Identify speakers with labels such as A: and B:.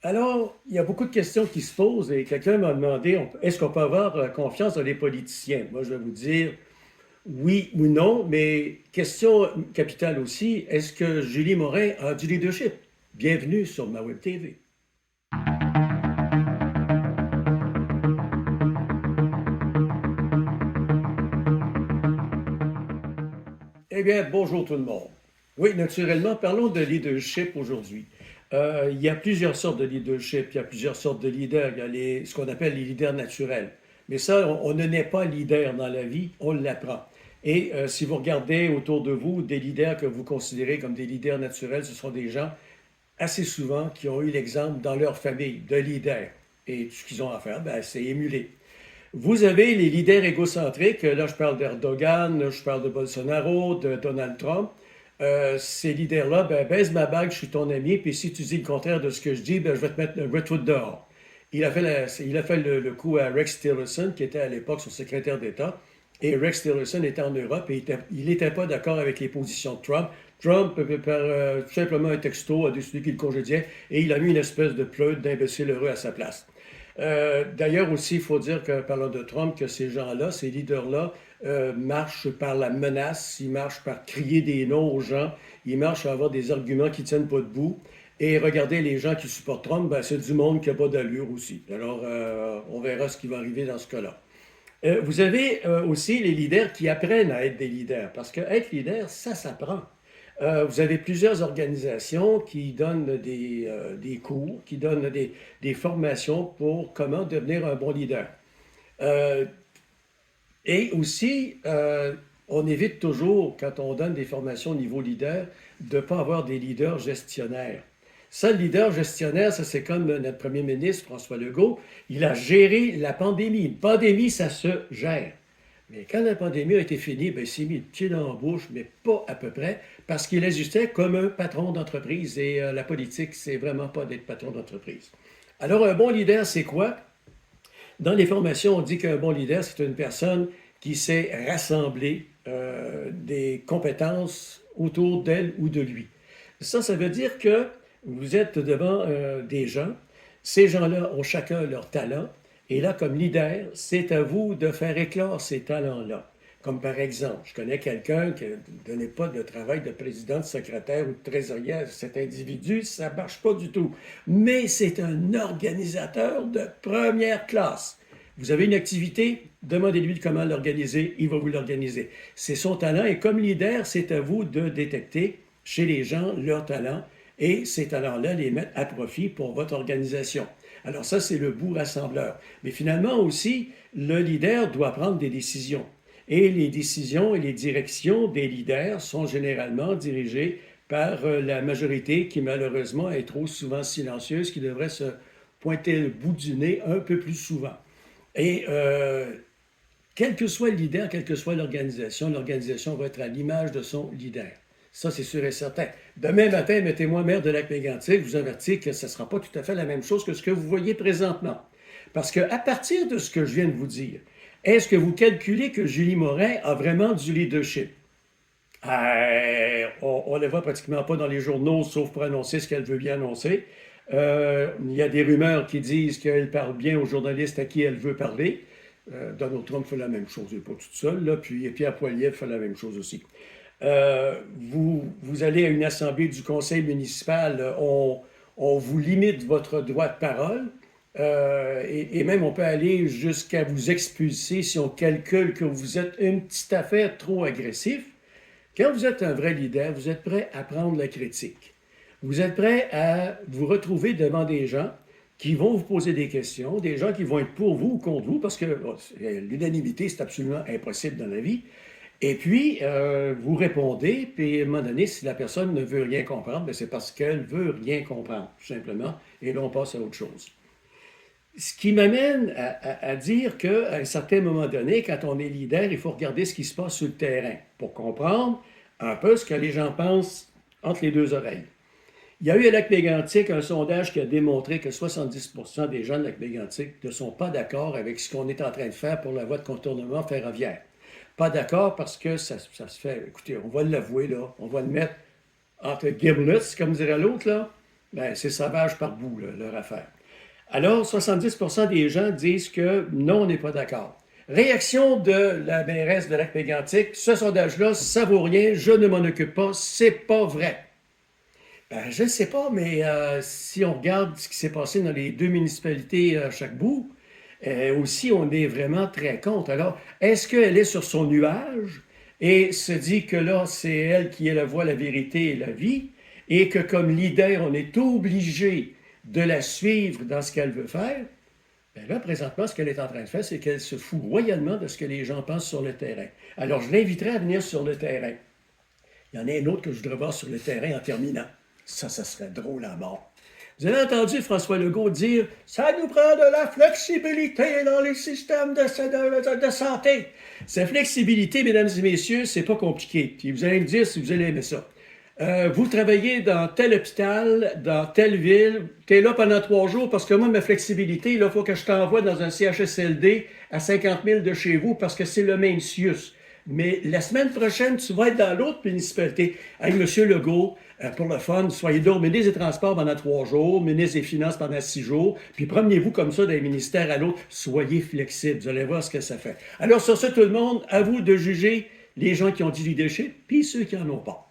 A: Alors, il y a beaucoup de questions qui se posent et quelqu'un m'a demandé, est-ce qu'on peut avoir confiance dans les politiciens? Moi, je vais vous dire oui ou non, mais question capitale aussi, est-ce que Julie Morin a du leadership? Bienvenue sur ma Web TV. Eh bien, bonjour tout le monde. Oui, naturellement, parlons de leadership aujourd'hui. Il y a plusieurs sortes de leadership, il y a plusieurs sortes de leaders. Il y a ce qu'on appelle les leaders naturels. Mais ça, on ne naît pas leader dans la vie, on l'apprend. Et si vous regardez autour de vous, des leaders que vous considérez comme des leaders naturels, ce sont des gens assez souvent qui ont eu l'exemple dans leur famille de leaders. Et tout ce qu'ils ont à faire, ben, c'est émuler. Vous avez les leaders égocentriques, là je parle d'Erdogan, je parle de Bolsonaro, de Donald Trump. Ces leaders-là, ben, baise ma bague, je suis ton ami, puis si tu dis le contraire de ce que je dis, ben, je vais te foutre dehors. Il a fait le coup à Rex Tillerson, qui était à l'époque son secrétaire d'État. Et Rex Tillerson était en Europe et il n'était pas d'accord avec les positions de Trump. Trump, par tout simplement un texto, a décidé qu'il le congédiait et il a mis une espèce de pleutre d'imbécile heureux à sa place. D'ailleurs aussi, il faut dire que, parlant de Trump, que ces gens-là, ces leaders-là, marchent par la menace, ils marchent par crier des noms aux gens, ils marchent à avoir des arguments qui ne tiennent pas debout. Et regardez, les gens qui supportent Trump, ben, c'est du monde qui n'a pas d'allure aussi. Alors, on verra ce qui va arriver dans ce cas-là. Vous avez aussi les leaders qui apprennent à être des leaders, parce que être leader, ça s'apprend. Vous avez plusieurs organisations qui donnent des cours, qui donnent des formations pour comment devenir un bon leader. Euh, et aussi, on évite toujours, quand on donne des formations au niveau leader, de ne pas avoir des leaders gestionnaires. Ça, le leader gestionnaire, ça c'est comme notre premier ministre, François Legault, il a géré la pandémie. Une pandémie, ça se gère. Mais quand la pandémie a été finie, ben, il s'est mis le pied dans la bouche, mais pas à peu près, parce qu'il agissait comme un patron d'entreprise. Et la politique, c'est vraiment pas d'être patron d'entreprise. Alors, un bon leader, c'est quoi? Dans les formations, on dit qu'un bon leader, c'est une personne qui sait rassembler des compétences autour d'elle ou de lui. Ça veut dire que vous êtes devant des gens. Ces gens-là ont chacun leur talent. Et là, comme leader, c'est à vous de faire éclore ces talents-là. Comme par exemple, je connais quelqu'un qui ne donnait pas de travail de président, de secrétaire ou de trésorier à cet individu, ça ne marche pas du tout. Mais c'est un organisateur de première classe. Vous avez une activité, demandez-lui comment l'organiser, il va vous l'organiser. C'est son talent et comme leader, c'est à vous de détecter chez les gens leurs talents et ces talents-là, les mettre à profit pour votre organisation. Alors ça, c'est le bout rassembleur. Mais finalement aussi, le leader doit prendre des décisions. Et les décisions et les directions des leaders sont généralement dirigées par la majorité qui malheureusement est trop souvent silencieuse, qui devrait se pointer le bout du nez un peu plus souvent. Et quel que soit le leader, quelle que soit l'organisation va être à l'image de son leader. Ça, c'est sûr et certain. Demain matin, mettez-moi maire de Lac-Mégantic, je vous avertis que ce ne sera pas tout à fait la même chose que ce que vous voyez présentement. Parce qu'à partir de ce que je viens de vous dire, est-ce que vous calculez que Julie Morin a vraiment du leadership? On ne le voit pratiquement pas dans les journaux, sauf pour annoncer ce qu'elle veut bien annoncer. Il y a des rumeurs qui disent qu'elle parle bien aux journalistes à qui elle veut parler. Donald Trump fait la même chose, il n'est pas tout seul, là, puis Pierre Poilievre fait la même chose aussi. Vous allez à une assemblée du conseil municipal, on vous limite votre droit de parole, et même on peut aller jusqu'à vous expulser si on calcule que vous êtes une petite affaire trop agressif. Quand vous êtes un vrai leader, vous êtes prêt à prendre la critique. Vous êtes prêt à vous retrouver devant des gens qui vont vous poser des questions, des gens qui vont être pour vous ou contre vous, parce que l'unanimité, c'est absolument impossible dans la vie. Et puis, vous répondez, puis à un moment donné, si la personne ne veut rien comprendre, ben, c'est parce qu'elle veut rien comprendre, tout simplement, et là, on passe à autre chose. Ce qui m'amène à dire qu'à un certain moment donné, quand on est leader, il faut regarder ce qui se passe sur le terrain pour comprendre un peu ce que les gens pensent entre les deux oreilles. Il y a eu à Lac-Mégantic un sondage qui a démontré que 70% des gens de Lac-Mégantic ne sont pas d'accord avec ce qu'on est en train de faire pour la voie de contournement ferroviaire. Pas d'accord parce que ça se fait, écoutez, on va l'avouer, là, on va le mettre entre giblets, comme dirait l'autre, là. Ben, c'est sauvage par bout, là, leur affaire. Alors, 70% des gens disent que non, on n'est pas d'accord. Réaction de la mairesse de Lac-Mégantic, ce sondage-là, ça vaut rien, je ne m'en occupe pas, c'est pas vrai. Ben, je ne sais pas, mais si on regarde ce qui s'est passé dans les deux municipalités à chaque bout, aussi, on est vraiment très contre. Alors, est-ce qu'elle est sur son nuage et se dit que là, c'est elle qui est la voie, la vérité et la vie, et que comme leader, on est obligé de la suivre dans ce qu'elle veut faire? Ben là, présentement, ce qu'elle est en train de faire, c'est qu'elle se fout royalement de ce que les gens pensent sur le terrain. Alors, je l'inviterai à venir sur le terrain. Il y en a un autre que je voudrais voir sur le terrain en terminant. Ça serait drôle à mort. Vous avez entendu François Legault dire « Ça nous prend de la flexibilité dans les systèmes de santé. » Cette flexibilité, mesdames et messieurs, c'est pas compliqué. Puis vous allez me dire si vous allez aimer ça. Vous travaillez dans tel hôpital, dans telle ville, tu es là pendant 3 jours parce que moi, ma flexibilité, il faut que je t'envoie dans un CHSLD à 50 000 de chez vous parce que c'est le Mencius. Mais la semaine prochaine, tu vas être dans l'autre municipalité. Hey, Monsieur Legault, pour le fun, soyez donc ministre des Transports pendant 3 jours, ministre des Finances pendant 6 jours, puis promenez-vous comme ça d'un ministère à l'autre. Soyez flexible, vous allez voir ce que ça fait. Alors sur ce, tout le monde, à vous de juger les gens qui ont du leadership, puis ceux qui n'en ont pas.